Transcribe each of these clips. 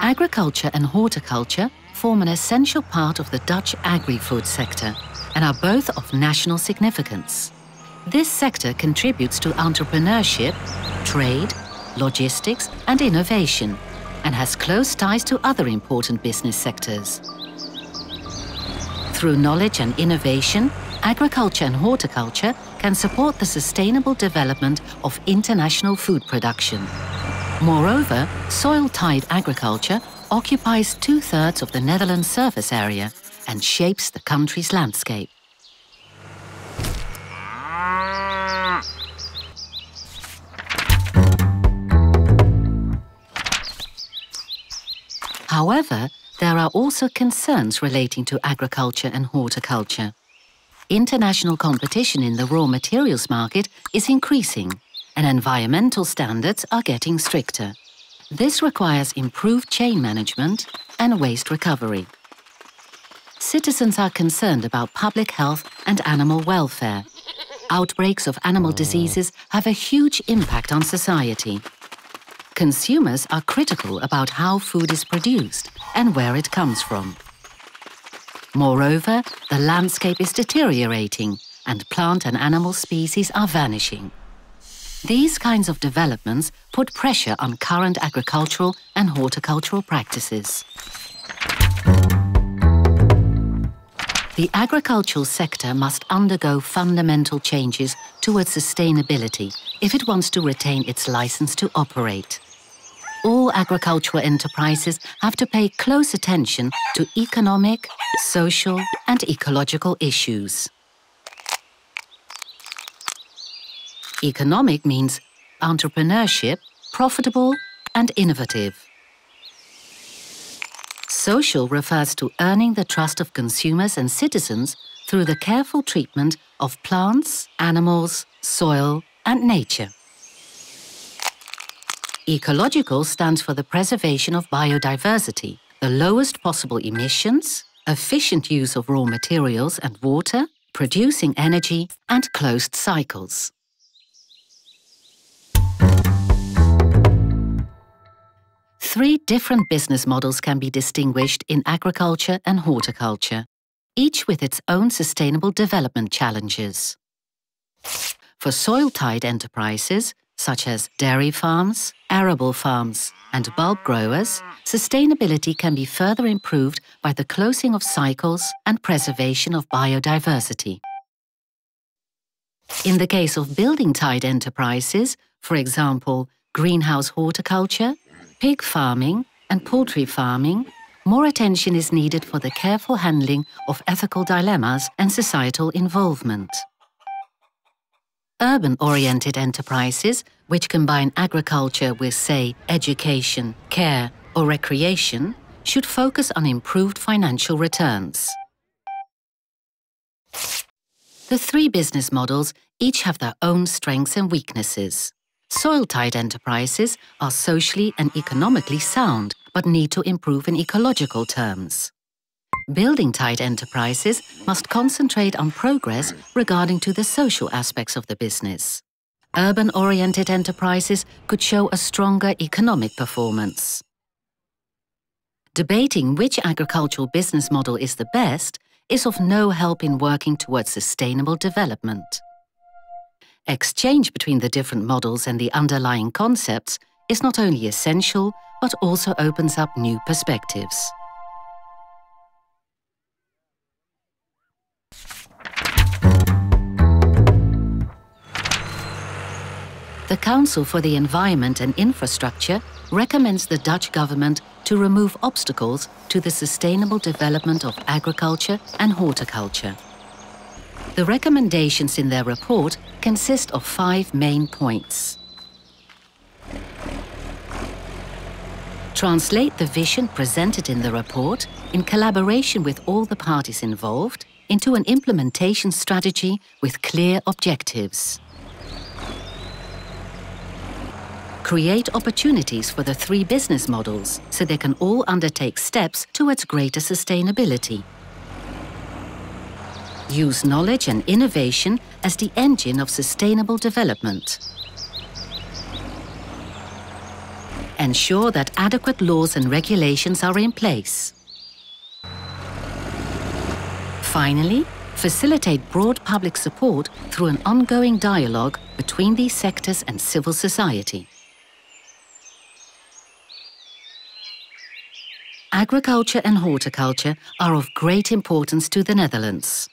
Agriculture and horticulture form an essential part of the Dutch agri-food sector and are both of national significance. This sector contributes to entrepreneurship, trade, logistics and innovation, and has close ties to other important business sectors. Through knowledge and innovation, agriculture and horticulture can support the sustainable development of international food production. Moreover, soil-tied agriculture occupies 2/3 of the Netherlands' surface area and shapes the country's landscape. However, there are also concerns relating to agriculture and horticulture. International competition in the raw materials market is increasing, and environmental standards are getting stricter. This requires improved chain management and waste recovery. Citizens are concerned about public health and animal welfare. Outbreaks of animal diseases have a huge impact on society. Consumers are critical about how food is produced and where it comes from. Moreover, the landscape is deteriorating and plant and animal species are vanishing. These kinds of developments put pressure on current agricultural and horticultural practices. The agricultural sector must undergo fundamental changes towards sustainability if it wants to retain its license to operate. All agricultural enterprises have to pay close attention to economic, social and ecological issues. Economic means entrepreneurship, profitable and innovative. Social refers to earning the trust of consumers and citizens through the careful treatment of plants, animals, soil and nature. Ecological stands for the preservation of biodiversity, the lowest possible emissions, efficient use of raw materials and water, producing energy and closed cycles. Three different business models can be distinguished in agriculture and horticulture, each with its own sustainable development challenges. For soil-tied enterprises, such as dairy farms, arable farms and bulb growers, sustainability can be further improved by the closing of cycles and preservation of biodiversity. In the case of building-tied enterprises, for example, greenhouse horticulture, pig farming and poultry farming, more attention is needed for the careful handling of ethical dilemmas and societal involvement. Urban-oriented enterprises, which combine agriculture with, say, education, care or recreation, should focus on improved financial returns. The three business models each have their own strengths and weaknesses. Soil-tied enterprises are socially and economically sound, but need to improve in ecological terms. Building-tied enterprises must concentrate on progress regarding to the social aspects of the business. Urban-oriented enterprises could show a stronger economic performance. Debating which agricultural business model is the best is of no help in working towards sustainable development. Exchange between the different models and the underlying concepts is not only essential, but also opens up new perspectives. The Council for the Environment and Infrastructure recommends the Dutch government to remove obstacles to the sustainable development of agriculture and horticulture. The recommendations in their report consist of 5 main points. Translate the vision presented in the report, in collaboration with all the parties involved, into an implementation strategy with clear objectives. Create opportunities for the 3 business models so they can all undertake steps towards greater sustainability. Use knowledge and innovation as the engine of sustainable development. ensure that adequate laws and regulations are in place. Finally, facilitate broad public support through an ongoing dialogue between these sectors and civil society. Agriculture and horticulture are of great importance to the Netherlands.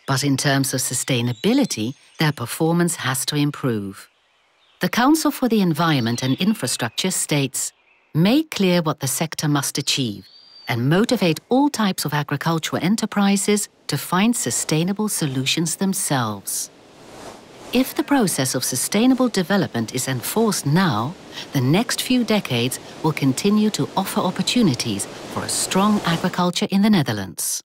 But in terms of sustainability, their performance has to improve. The Council for the Environment and Infrastructure states, "Make clear what the sector must achieve and motivate all types of agricultural enterprises to find sustainable solutions themselves." If the process of sustainable development is enforced now, the next few decades will continue to offer opportunities for a strong agriculture in the Netherlands.